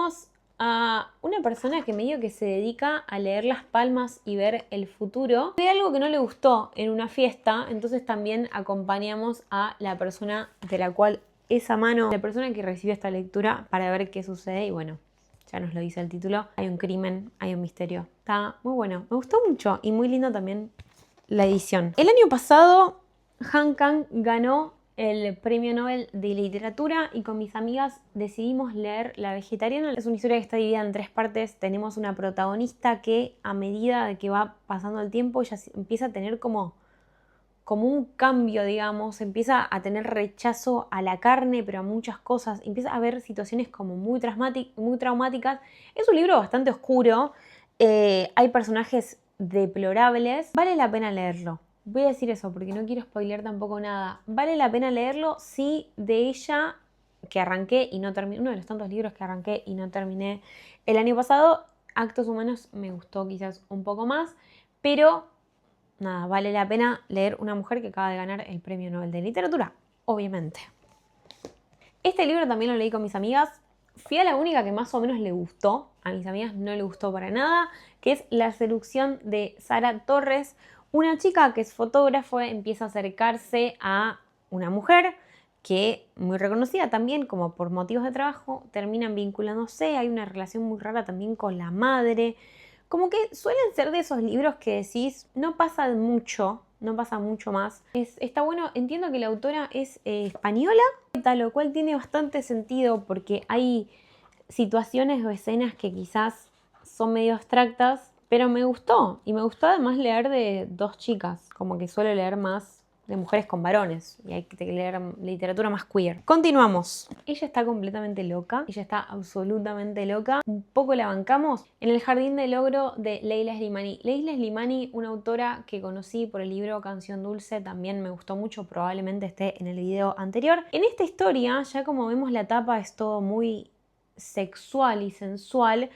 a una persona que medio que se dedica a leer las palmas y ver el futuro. Ve algo que no le gustó en una fiesta, entonces también acompañamos a la persona de la cual esa mano, la persona que recibió esta lectura para ver qué sucede y bueno, ya nos lo dice el título, hay un crimen, hay un misterio. Está muy bueno, me gustó mucho y muy lindo también la edición. El año pasado Han Kang ganó el Premio Nobel de Literatura y con mis amigas decidimos leer La Vegetariana. Es una historia que está dividida en 3 partes. Tenemos una protagonista que a medida de que va pasando el tiempo ella empieza a tener como un cambio, digamos, empieza a tener rechazo a la carne, pero a muchas cosas, empieza a haber situaciones como muy traumáticas. Es un libro bastante oscuro, hay personajes deplorables, vale la pena leerlo. Voy a decir eso porque no quiero spoilear tampoco nada. Vale la pena leerlo si de ella, que arranqué y no terminé, uno de los tantos libros que arranqué y no terminé el año pasado, Actos Humanos me gustó quizás un poco más, pero nada, vale la pena leer una mujer que acaba de ganar el Premio Nobel de Literatura, obviamente. Este libro también lo leí con mis amigas. Fui a la única que más o menos le gustó, a mis amigas no le gustó para nada, que es La seducción de Sara Torres. Una chica que es fotógrafo empieza a acercarse a una mujer que, muy reconocida también, como por motivos de trabajo, terminan vinculándose. Hay una relación muy rara también con la madre, Como que suelen ser de esos libros que decís, no pasa mucho, no pasa mucho más. Está bueno, entiendo que la autora es española, tal lo cual tiene bastante sentido porque hay situaciones o escenas que quizás son medio abstractas, pero me gustó. Y me gustó además leer de dos chicas, como que suelo leer más de mujeres con varones y hay que leer literatura más queer. Continuamos. Ella está completamente loca, ella está absolutamente loca. Un poco la bancamos. En el jardín del ogro de Leila Slimani. Leila Slimani, una autora que conocí por el libro Canción Dulce, también me gustó mucho, probablemente esté en el video anterior. En esta historia, ya como vemos la tapa es todo muy sexual y sensual,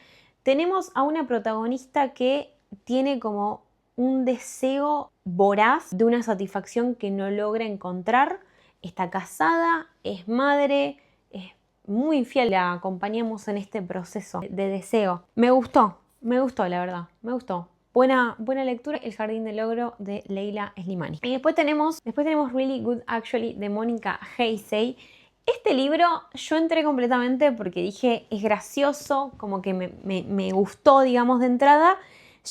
tenemos a una protagonista que tiene como un deseo voraz de una satisfacción que no logra encontrar. Está casada, es madre, es muy infiel. La acompañamos en este proceso de deseo. Me gustó la verdad, me gustó. Buena lectura, El jardín del ogro de Leila Slimani. Y después tenemos Really Good Actually de Mónica Heisey. Este libro yo entré completamente porque dije, es gracioso, como que me gustó, digamos, de entrada.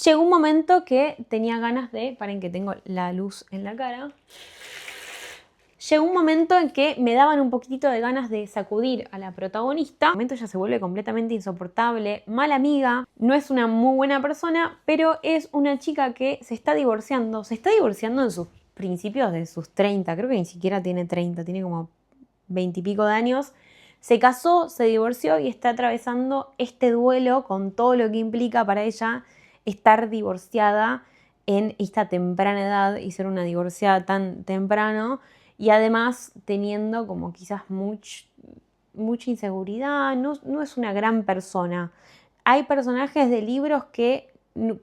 Llegó un momento que tenía ganas de... Paren que tengo la luz en la cara. Llegó un momento en que me daban un poquitito de ganas de sacudir a la protagonista. En un momento ella se vuelve completamente insoportable, mala amiga, no es una muy buena persona, pero es una chica que se está divorciando. Se está divorciando en sus principios de sus 30, creo que ni siquiera tiene 30, tiene como 20 y pico de años. Se casó, se divorció y está atravesando este duelo con todo lo que implica para ella estar divorciada en esta temprana edad y ser una divorciada tan temprano y además teniendo como quizás mucha inseguridad, no es una gran persona. Hay personajes de libros que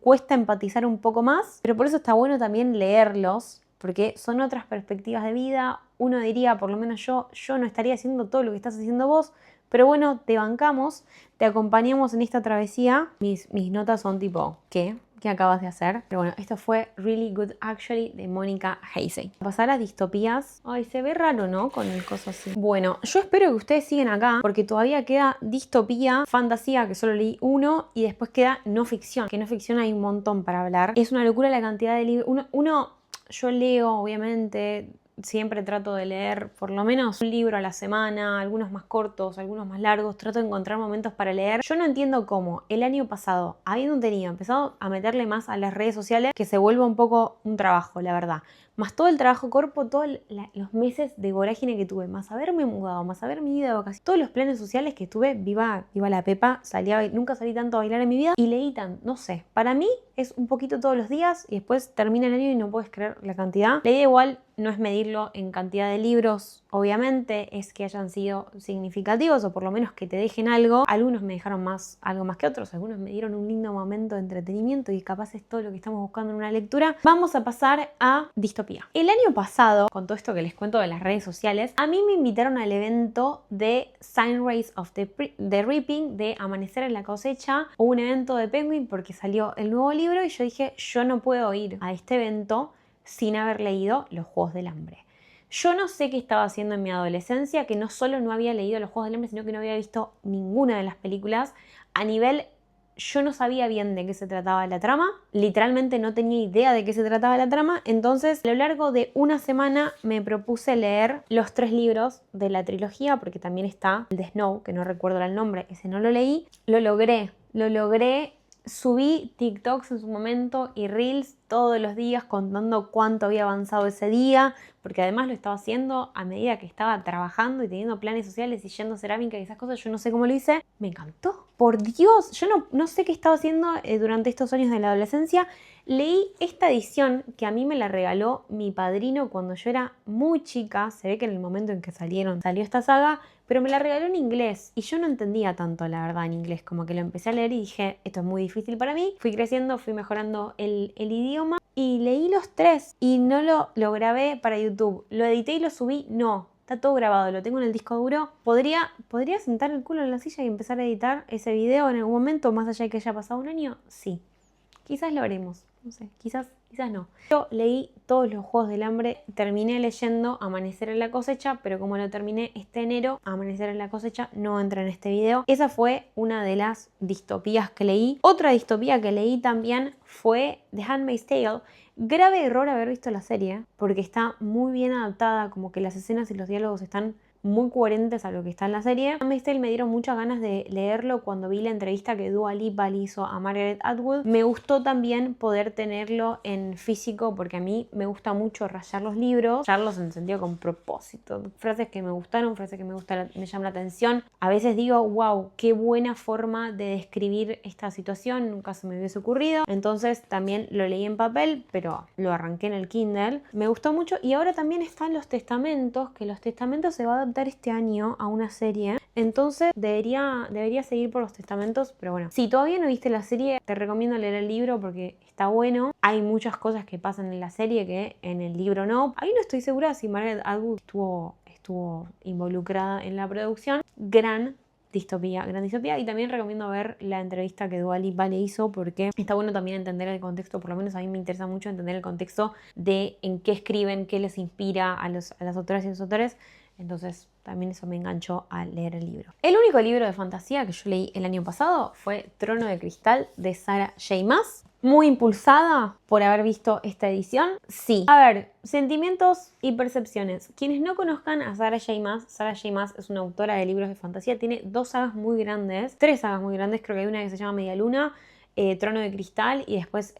cuesta empatizar un poco más, pero por eso está bueno también leerlos, porque son otras perspectivas de vida. Uno diría, por lo menos yo no estaría haciendo todo lo que estás haciendo vos, pero bueno, te bancamos, te acompañamos en esta travesía. Mis notas son tipo, ¿qué? ¿Qué acabas de hacer? Pero bueno, esto fue Really Good Actually de Mónica Heisey. Pasar a distopías. Ay, se ve raro, ¿no? Con el coso así. Bueno, yo espero que ustedes sigan acá porque todavía queda distopía, fantasía, que solo leí uno, y después queda no ficción. Que no ficción hay un montón para hablar. Es una locura la cantidad de libros. Yo leo, obviamente, siempre trato de leer por lo menos un libro a la semana, algunos más cortos, algunos más largos, trato de encontrar momentos para leer. Yo no entiendo cómo el año pasado, habiendo empezado a meterle más a las redes sociales, que se vuelva un poco un trabajo, la verdad. Más todo el trabajo corpo, todos los meses de vorágine que tuve, más haberme mudado, más haberme ido de vacaciones, todos los planes sociales que tuve, viva la pepa, nunca salí tanto a bailar en mi vida y leí tanto, no sé, para mí es un poquito todos los días y después termina el año y no puedes creer la cantidad. La idea igual no es medirlo en cantidad de libros, obviamente, es que hayan sido significativos o por lo menos que te dejen algo. Algunos me dejaron algo más que otros, algunos me dieron un lindo momento de entretenimiento y capaz es todo lo que estamos buscando en una lectura. Vamos a pasar a distopía. El año pasado, con todo esto que les cuento de las redes sociales, a mí me invitaron al evento de Sunrise of the Reaping, de Amanecer en la Cosecha, o un evento de Penguin porque salió el nuevo libro y yo dije, yo no puedo ir a este evento sin haber leído Los Juegos del Hambre. Yo no sé qué estaba haciendo en mi adolescencia, que no solo no había leído Los Juegos del Hambre, sino que no había visto ninguna de las películas. A nivel, yo no sabía bien de qué se trataba la trama, literalmente no tenía idea de qué se trataba la trama, entonces a lo largo de una semana me propuse leer los 3 libros de la trilogía, porque también está el de Snow, que no recuerdo el nombre, ese no lo leí. Lo logré. Subí TikToks en su momento y Reels todos los días contando cuánto había avanzado ese día, porque además lo estaba haciendo a medida que estaba trabajando y teniendo planes sociales y yendo a cerámica y esas cosas. Yo no sé cómo lo hice. Me encantó. Por Dios, yo no sé qué estaba haciendo durante estos años de la adolescencia. Leí esta edición que a mí me la regaló mi padrino cuando yo era muy chica. Se ve que en el momento en que salió esta saga, pero me la regaló en inglés y yo no entendía tanto, la verdad, en inglés. Como que lo empecé a leer y dije, esto es muy difícil para mí. Fui creciendo, fui mejorando el idioma y leí los 3 y no lo grabé para YouTube. Lo edité y lo subí, no. Está todo grabado, lo tengo en el disco duro. ¿Podría sentar el culo en la silla y empezar a editar ese video en algún momento, más allá de que haya pasado un año? Sí, quizás lo haremos. No sé, quizás no. Yo leí todos los Juegos del Hambre, terminé leyendo Amanecer en la cosecha, pero como lo terminé este enero, Amanecer en la cosecha no entra en este video. Esa fue una de las distopías que leí. Otra distopía que leí también fue The Handmaid's Tale. Grave error haber visto la serie, porque está muy bien adaptada, como que las escenas y los diálogos están muy coherentes a lo que está en la serie. Handmaid's Tale me dieron muchas ganas de leerlo cuando vi la entrevista que Dua Lipa le hizo a Margaret Atwood. Me gustó también poder tenerlo en físico porque a mí me gusta mucho rayar los libros, rayarlos en el sentido con propósito. Frases que me gustaron, frases que me llaman la atención. A veces digo, wow, qué buena forma de describir esta situación, nunca se me hubiese ocurrido. Entonces también lo leí en papel, pero lo arranqué en el Kindle. Me gustó mucho y ahora también están los testamentos, que los testamentos se va a adaptar este año a una serie, entonces debería seguir por los testamentos, pero bueno, si todavía no viste la serie, te recomiendo leer el libro porque está bueno. Hay muchas cosas que pasan en la serie que en el libro no. Ahí no estoy segura si Margaret Atwood estuvo involucrada en la producción. Gran distopía, y también recomiendo ver la entrevista que Dua Lipa le hizo porque está bueno también entender el contexto, por lo menos a mí me interesa mucho entender el contexto de en qué escriben, qué les inspira a las autoras y los autores. Entonces también eso me enganchó a leer el libro. El único libro de fantasía que yo leí el año pasado fue Trono de Cristal de Sarah J. Maas. Muy impulsada por haber visto esta edición. Sí. A ver, sentimientos y percepciones. Quienes no conozcan a Sarah J. Maas es una autora de libros de fantasía. Tiene 2 sagas muy grandes, 3 sagas muy grandes. Creo que hay una que se llama Media Luna, Trono de Cristal y después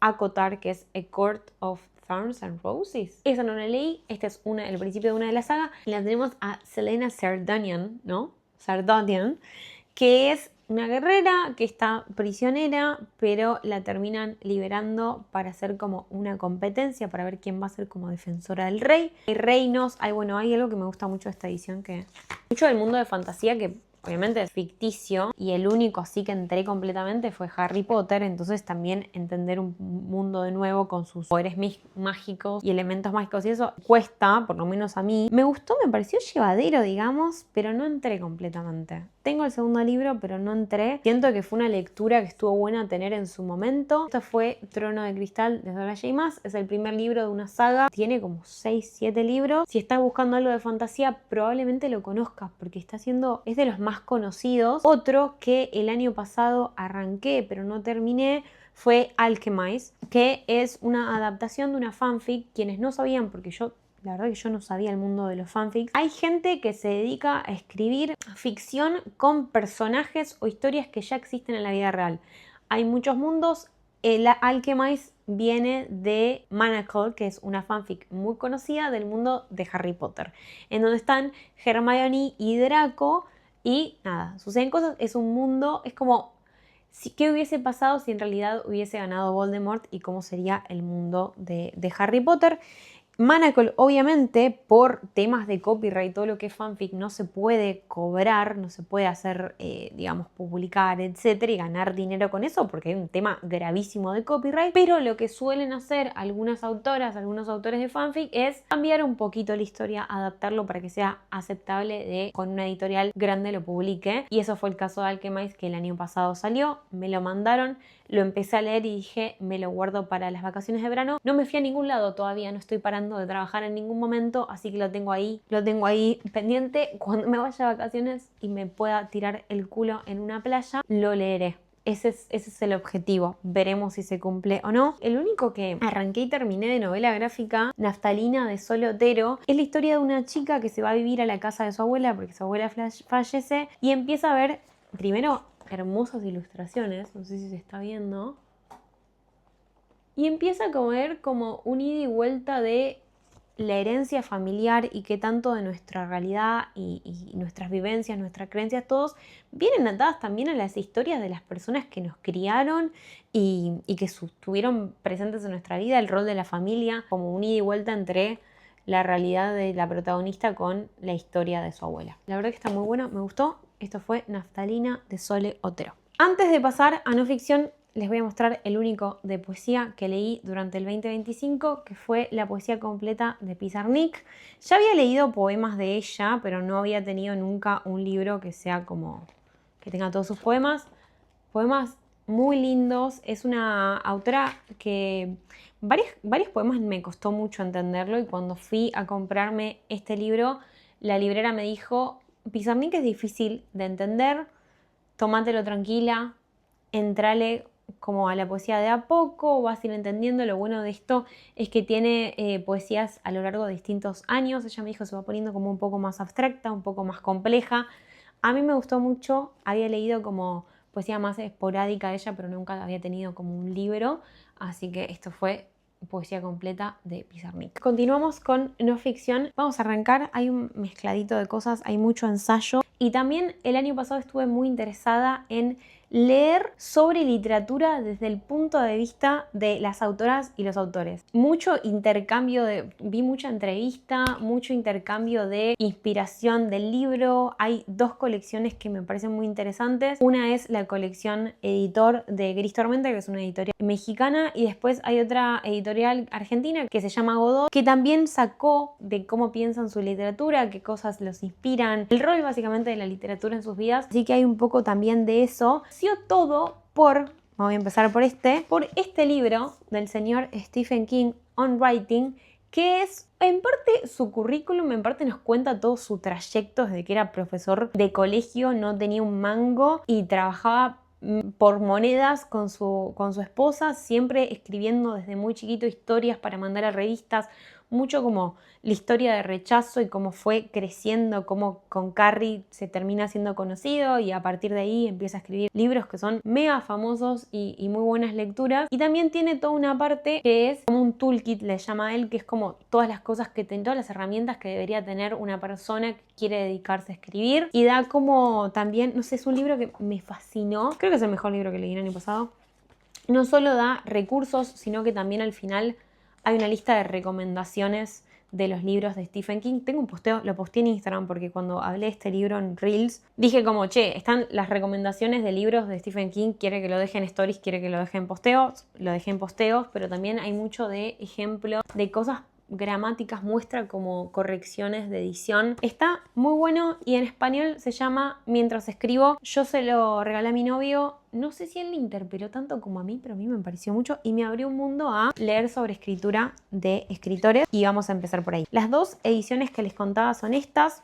ACOTAR, que es A Court of Thorns and Roses. Esa no la leí. Este es el principio de una de las sagas. La tenemos a Celaena Sardonian, ¿no? Sardonian, que es una guerrera que está prisionera, pero la terminan liberando para hacer como una competencia, para ver quién va a ser como defensora del rey. Hay reinos, hay algo que me gusta mucho de esta edición, que mucho del mundo de fantasía que obviamente es ficticio y el único así que entré completamente fue Harry Potter, entonces también entender un mundo de nuevo con sus poderes mágicos y elementos mágicos y eso cuesta, por lo menos a mí. Me gustó, me pareció llevadero, digamos, pero no entré completamente. Tengo el segundo libro, pero no entré. Siento que fue una lectura que estuvo buena tener en su momento. Esto fue Trono de Cristal de Sarah J. Maas. Es el primer libro de una saga. Tiene como 6, 7 libros. Si estás buscando algo de fantasía, probablemente lo conozcas porque es de los más conocidos. Otro que el año pasado arranqué, pero no terminé, fue Alchemize, que es una adaptación de una fanfic. Quienes no sabían, porque la verdad que yo no sabía el mundo de los fanfics. Hay gente que se dedica a escribir ficción con personajes o historias que ya existen en la vida real. Hay muchos mundos. El Alchemize viene de Manacle, que es una fanfic muy conocida del mundo de Harry Potter, en donde están Hermione y Draco y nada, suceden cosas. Es un mundo, es como ¿qué hubiese pasado si en realidad hubiese ganado Voldemort y cómo sería el mundo de Harry Potter? Manacle, obviamente, por temas de copyright, todo lo que es fanfic no se puede cobrar, no se puede hacer, digamos, publicar, etcétera, y ganar dinero con eso porque hay un tema gravísimo de copyright. Pero lo que suelen hacer algunas autoras, algunos autores de fanfic es cambiar un poquito la historia, adaptarlo para que sea aceptable con una editorial grande lo publique. Y eso fue el caso de Alchemize, que el año pasado salió, me lo mandaron. Lo empecé a leer y dije, me lo guardo para las vacaciones de verano. No me fui a ningún lado todavía, no estoy parando de trabajar en ningún momento, así que lo tengo ahí pendiente. Cuando me vaya de vacaciones y me pueda tirar el culo en una playa, lo leeré. Ese es el objetivo. Veremos si se cumple o no. El único que arranqué y terminé de novela gráfica, Naftalina de Sol Otero, es la historia de una chica que se va a vivir a la casa de su abuela porque su abuela fallece y empieza a ver, primero, hermosas ilustraciones, no sé si se está viendo, y empieza a ver como un ida y vuelta de la herencia familiar y qué tanto de nuestra realidad y nuestras vivencias, nuestras creencias, todos vienen atadas también a las historias de las personas que nos criaron y que estuvieron presentes en nuestra vida, el rol de la familia, como un ida y vuelta entre la realidad de la protagonista con la historia de su abuela. La verdad que está muy bueno, me gustó. Esto fue Naftalina de Sole Otero. Antes de pasar a no ficción, les voy a mostrar el único de poesía que leí durante el 2025, que fue la poesía completa de Pizarnik. Ya había leído poemas de ella, pero no había tenido nunca un libro que sea como que tenga todos sus poemas. Poemas muy lindos. Es una autora que varios poemas me costó mucho entenderlo, y cuando fui a comprarme este libro, la librera me dijo: Pizarnik es difícil de entender, tómatelo tranquila, entrale como a la poesía de a poco, vas a ir entendiendo. Lo bueno de esto es que tiene poesías a lo largo de distintos años. Ella me dijo se va poniendo como un poco más abstracta, un poco más compleja. A mí me gustó mucho, había leído como poesía más esporádica de ella, pero nunca había tenido como un libro, así que esto fue poesía completa de Pizarnik. Continuamos con no ficción. Vamos a arrancar, hay un mezcladito de cosas, hay mucho ensayo, y también el año pasado estuve muy interesada en leer sobre literatura desde el punto de vista de las autoras y los autores. Mucho intercambio vi mucha entrevista, mucho intercambio de inspiración del libro. Hay dos colecciones que me parecen muy interesantes. Una es la colección editor de Gris Tormenta, que es una editorial mexicana, y después hay otra editorial argentina que se llama Godot, que también sacó de cómo piensan su literatura, qué cosas los inspiran, el rol básicamente de la literatura en sus vidas. Así que hay un poco también de eso. Todo voy a empezar por este libro del señor Stephen King, On Writing, que es en parte su currículum, en parte nos cuenta todo su trayecto desde que era profesor de colegio, no tenía un mango y trabajaba por monedas con su esposa, siempre escribiendo desde muy chiquito historias para mandar a revistas, mucho como la historia de rechazo y cómo fue creciendo, cómo con Carrie se termina siendo conocido y a partir de ahí empieza a escribir libros que son mega famosos y muy buenas lecturas. Y también tiene toda una parte que es como un toolkit, le llama a él, que es como todas las cosas todas las herramientas que debería tener una persona que quiere dedicarse a escribir, y da como también, no sé, es un libro que me fascinó, creo que es el mejor libro que leí el año pasado. No solo da recursos, sino que también al final hay una lista de recomendaciones de los libros de Stephen King. Tengo un posteo, lo posteé en Instagram porque cuando hablé de este libro en Reels, dije como, che, están las recomendaciones de libros de Stephen King, quiere que lo deje en stories, quiere que lo deje en posteos, lo dejé en posteos, pero también hay mucho de ejemplo de cosas gramáticas, muestra como correcciones de edición. Está muy bueno y en español se llama Mientras escribo. Yo se lo regalé a mi novio. No sé si él le interpeló tanto como a mí, pero a mí me pareció mucho y me abrió un mundo a leer sobre escritura de escritores, y vamos a empezar por ahí. Las dos ediciones que les contaba son estas,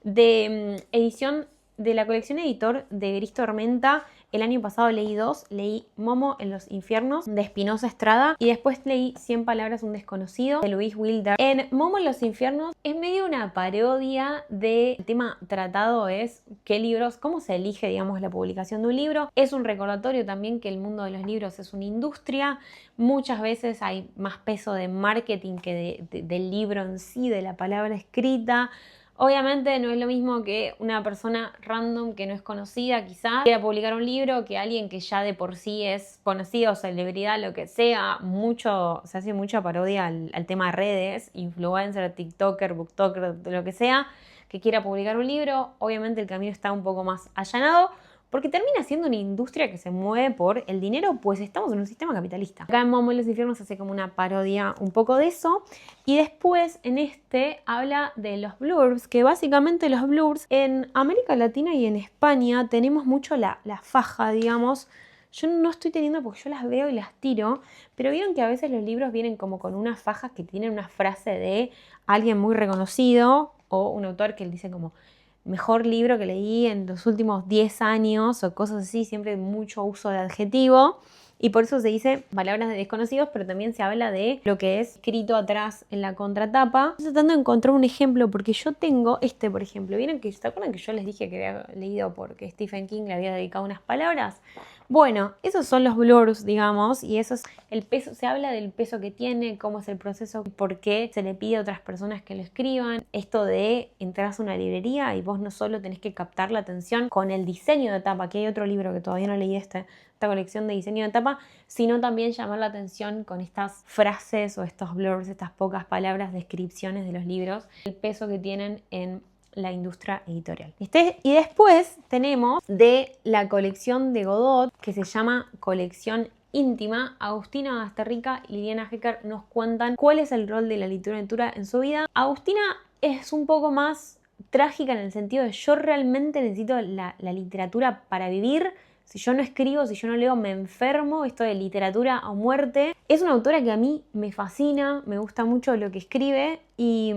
de edición de la colección editor de Gris Tormenta. El año pasado leí dos, leí Momo en los infiernos de Espinosa Estrada y después leí 100 palabras un desconocido de Louise Wilder. En Momo en los infiernos es medio una parodia del tema tratado, es qué libros, cómo se elige, digamos, la publicación de un libro. Es un recordatorio también que el mundo de los libros es una industria. Muchas veces hay más peso de marketing que del libro en sí, de la palabra escrita. Obviamente no es lo mismo que una persona random que no es conocida quizás quiera publicar un libro que alguien que ya de por sí es conocido, celebridad, lo que sea. Se hace mucha parodia al tema de redes, influencer, tiktoker, booktoker, lo que sea, que quiera publicar un libro. Obviamente el camino está un poco más allanado, porque termina siendo una industria que se mueve por el dinero, pues estamos en un sistema capitalista. Acá en Momo en los infiernos se hace como una parodia un poco de eso. Y después en este habla de los blurbs, que básicamente los blurbs en América Latina y en España tenemos mucho la faja, digamos. Yo no estoy teniendo porque yo las veo y las tiro, pero vieron que a veces los libros vienen como con unas fajas que tienen una frase de alguien muy reconocido o un autor que él dice como mejor libro que leí en los últimos 10 años o cosas así, siempre mucho uso de adjetivo. Y por eso se dice palabras de desconocidos, pero también se habla de lo que es escrito atrás en la contratapa. Estoy tratando de encontrar un ejemplo porque yo tengo por ejemplo. ¿Vieron que se acuerdan que yo les dije que había leído porque Stephen King le había dedicado unas palabras? Bueno, esos son los blurbs, digamos, y eso es el peso. Se habla del peso que tiene, cómo es el proceso, por qué se le pide a otras personas que lo escriban. Esto de entrar a una librería y vos no solo tenés que captar la atención con el diseño de tapa, que hay otro libro que todavía no leí, esta colección de diseño de tapa, sino también llamar la atención con estas frases o estos blurbs, estas pocas palabras, descripciones de los libros, el peso que tienen en la industria editorial. Y después tenemos de la colección de Godot, que se llama Colección Íntima. Agustina Basterrica y Liliana Hecker nos cuentan cuál es el rol de la literatura en su vida. Agustina es un poco más trágica en el sentido de yo realmente necesito la literatura para vivir. Si yo no escribo, si yo no leo, me enfermo. Esto de literatura a muerte. Es una autora que a mí me fascina, me gusta mucho lo que escribe y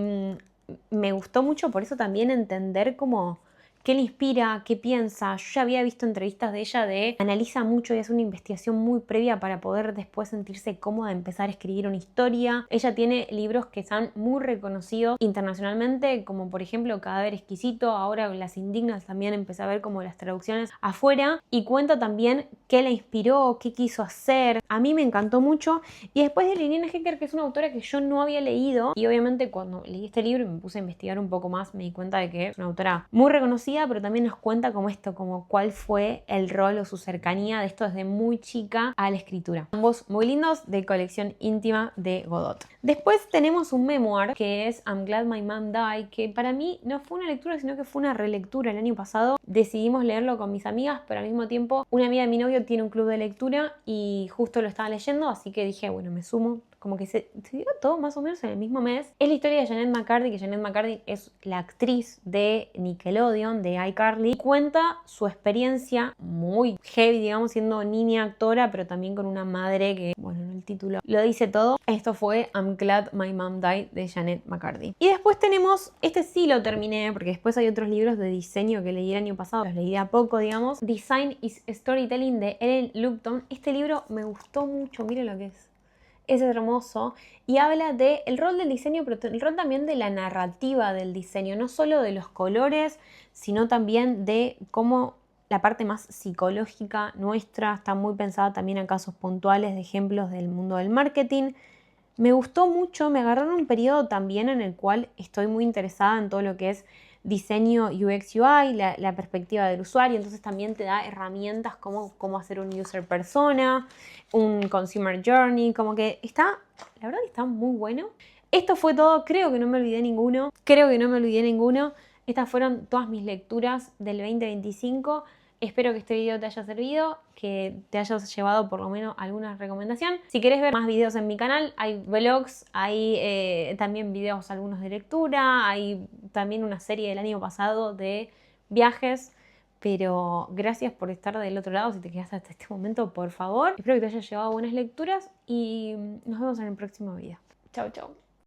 me gustó mucho por eso también entender cómo qué le inspira, qué piensa. Yo ya había visto entrevistas de ella analiza mucho y hace una investigación muy previa para poder después sentirse cómoda de empezar a escribir una historia. Ella tiene libros que están muy reconocidos internacionalmente, como por ejemplo Cadáver Exquisito. Ahora Las Indignas también empecé a ver como las traducciones afuera, y cuenta también qué la inspiró, qué quiso hacer. A mí me encantó mucho. Y después de Liliana Hecker, que es una autora que yo no había leído, y obviamente cuando leí este libro y me puse a investigar un poco más, me di cuenta de que es una autora muy reconocida, pero también nos cuenta como cuál fue el rol o su cercanía de esto desde muy chica a la escritura. Ambos muy lindos, de colección íntima de Godot. Después tenemos un memoir que es I'm Glad My Mom Died, que para mí no fue una lectura, sino que fue una relectura. El año pasado decidimos leerlo con mis amigas, pero al mismo tiempo una amiga de mi novio tiene un club de lectura y justo lo estaba leyendo, así que dije, bueno, me sumo. Como que se dio todo más o menos en el mismo mes. Es la historia de Jennette McCurdy, que Jennette McCurdy es la actriz de Nickelodeon, de iCarly. Cuenta su experiencia muy heavy, digamos, siendo niña actora, pero también con una madre que, bueno, en el título lo dice todo. Esto fue I'm Glad My Mom Died, de Jennette McCurdy. Y después tenemos, este sí lo terminé, porque después hay otros libros de diseño que leí el año pasado, los leí de a poco, digamos. Design is Storytelling, de Ellen Lupton. Este libro me gustó mucho, miren lo que es hermoso y habla del rol del diseño, pero el rol también de la narrativa del diseño, no solo de los colores, sino también de cómo la parte más psicológica nuestra está muy pensada también en casos puntuales de ejemplos del mundo del marketing. Me gustó mucho, me agarró en un periodo también en el cual estoy muy interesada en todo lo que es diseño UX UI, la perspectiva del usuario, entonces también te da herramientas como cómo hacer un user persona, un consumer journey, como que está, la verdad que está muy bueno. Esto fue todo, creo que no me olvidé ninguno, Estas fueron todas mis lecturas del 2025. Espero que este video te haya servido, que te hayas llevado por lo menos alguna recomendación. Si querés ver más videos en mi canal, hay vlogs, hay también videos algunos de lectura, hay también una serie del año pasado de viajes. Pero gracias por estar del otro lado, si te quedaste hasta este momento, por favor. Espero que te hayas llevado buenas lecturas y nos vemos en el próximo video. Chau, chau.